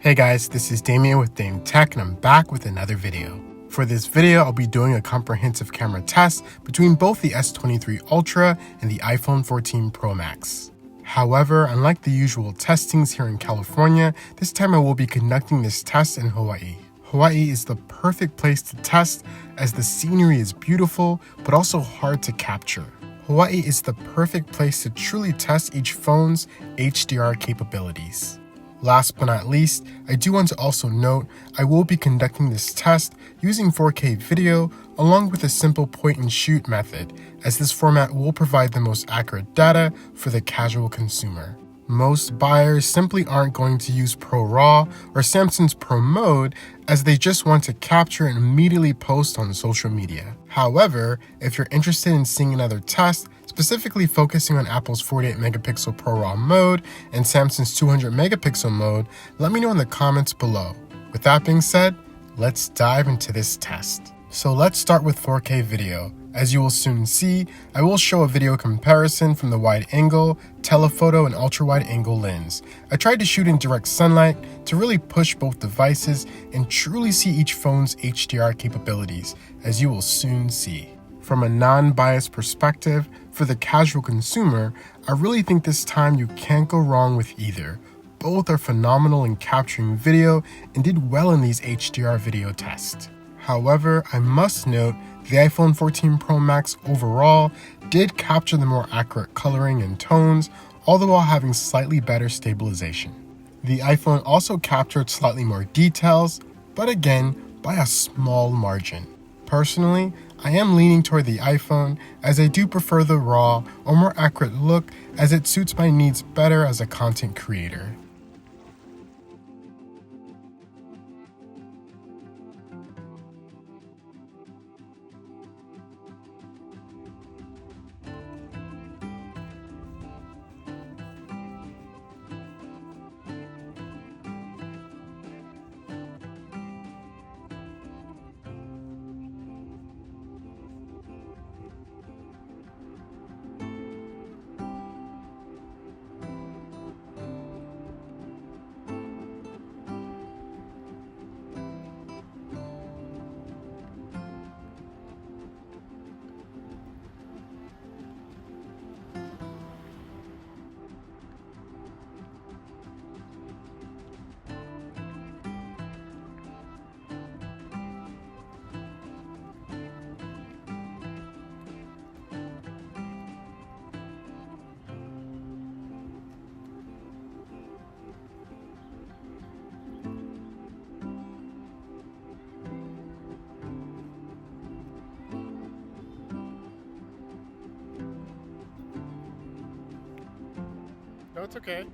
Hey guys, this is Damien with Dame Tech and I'm back with another video. For this video, I'll be doing a comprehensive camera test between both the S23 Ultra and the iPhone 14 Pro Max. However, unlike the usual testings here in California, this time I will be conducting this test in Hawaii. Hawaii is the perfect place to test as the scenery is beautiful but also hard to capture. Hawaii is the perfect place to truly test each phone's HDR capabilities. Last but not least, I do want to also note I will be conducting this test using 4K video along with a simple point and shoot method, as this format will provide the most accurate data for the casual consumer. Most buyers simply aren't going to use ProRaw or Samsung's Pro Mode as they just want to capture and immediately post on social media. However, if you're interested in seeing another test, specifically focusing on Apple's 48 megapixel ProRAW mode and Samsung's 200 megapixel mode, let me know in the comments below. With that being said, let's dive into this test. So let's start with 4K video. As you will soon see, I will show a video comparison from the wide angle, telephoto, and ultra wide angle lens. I tried to shoot in direct sunlight to really push both devices and truly see each phone's HDR capabilities, as you will soon see. From a non-biased perspective, for the casual consumer, I really think this time you can't go wrong with either. Both are phenomenal in capturing video and did well in these HDR video tests. However, I must note the iPhone 14 Pro Max overall did capture the more accurate coloring and tones, all the while having slightly better stabilization. The iPhone also captured slightly more details, but again, by a small margin. Personally, I am leaning toward the iPhone as I do prefer the raw or more accurate look as it suits my needs better as a content creator. No, it's okay.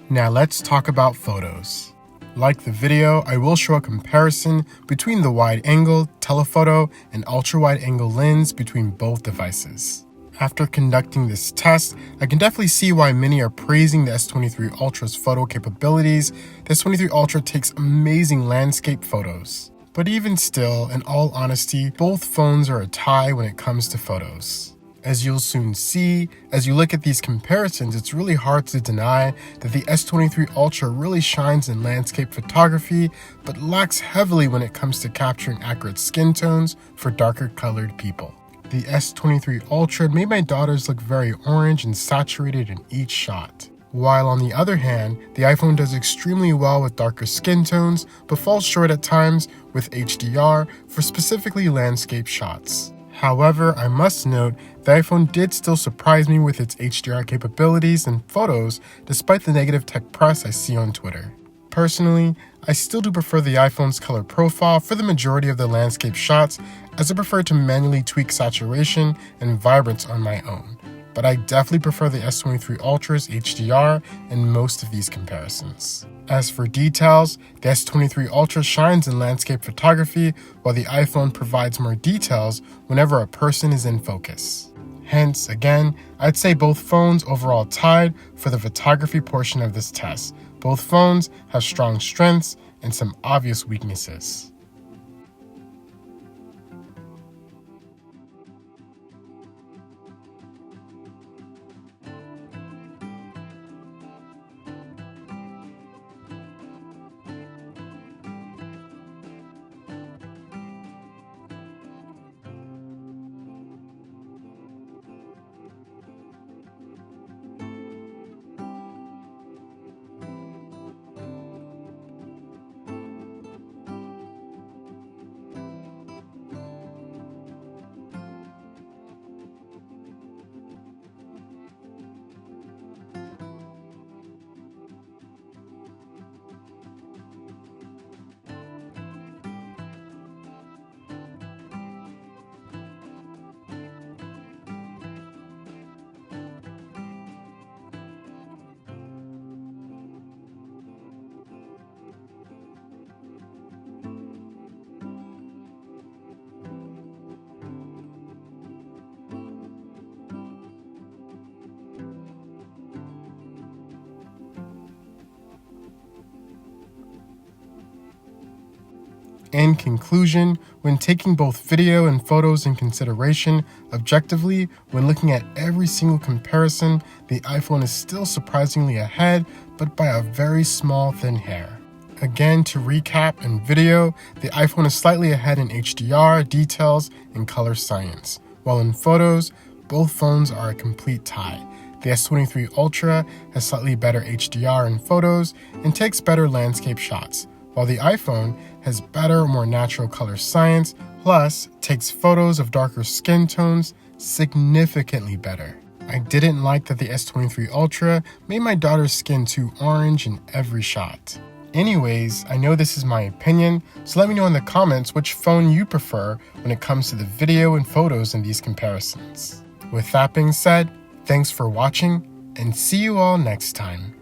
Now let's talk about photos. Like the video, I will show a comparison between the wide angle, telephoto, and ultra wide angle lens between both devices. After conducting this test, I can definitely see why many are praising the S23 Ultra's photo capabilities. The S23 Ultra takes amazing landscape photos. But even still, in all honesty, both phones are a tie when it comes to photos. As you'll soon see, as you look at these comparisons, it's really hard to deny that the S23 Ultra really shines in landscape photography, but lacks heavily when it comes to capturing accurate skin tones for darker colored people. The S23 Ultra made my daughters look very orange and saturated in each shot. While on the other hand, the iPhone does extremely well with darker skin tones, but falls short at times with HDR for specifically landscape shots. However, I must note the iPhone did still surprise me with its HDR capabilities and photos despite the negative tech press I see on Twitter. Personally, I still do prefer the iPhone's color profile for the majority of the landscape shots, as I prefer to manually tweak saturation and vibrance on my own, but I definitely prefer the S23 Ultra's HDR in most of these comparisons. As for details, the S23 Ultra shines in landscape photography, while the iPhone provides more details whenever a person is in focus. Hence, again, I'd say both phones overall tied for the photography portion of this test. Both phones have strong strengths and some obvious weaknesses. In conclusion, when taking both video and photos in consideration objectively, when looking at every single comparison, the iPhone is still surprisingly ahead, but by a very small thin hair. Again, to recap, in video, the iPhone is slightly ahead in HDR, details, and color science, while in photos, both phones are a complete tie. The S23 Ultra has slightly better HDR in photos and takes better landscape shots, while the iPhone has better, more natural color science, plus takes photos of darker skin tones significantly better. I didn't like that the S23 Ultra made my daughter's skin too orange in every shot. Anyways, I know this is my opinion, so let me know in the comments which phone you prefer when it comes to the video and photos in these comparisons. With that being said, thanks for watching, and see you all next time.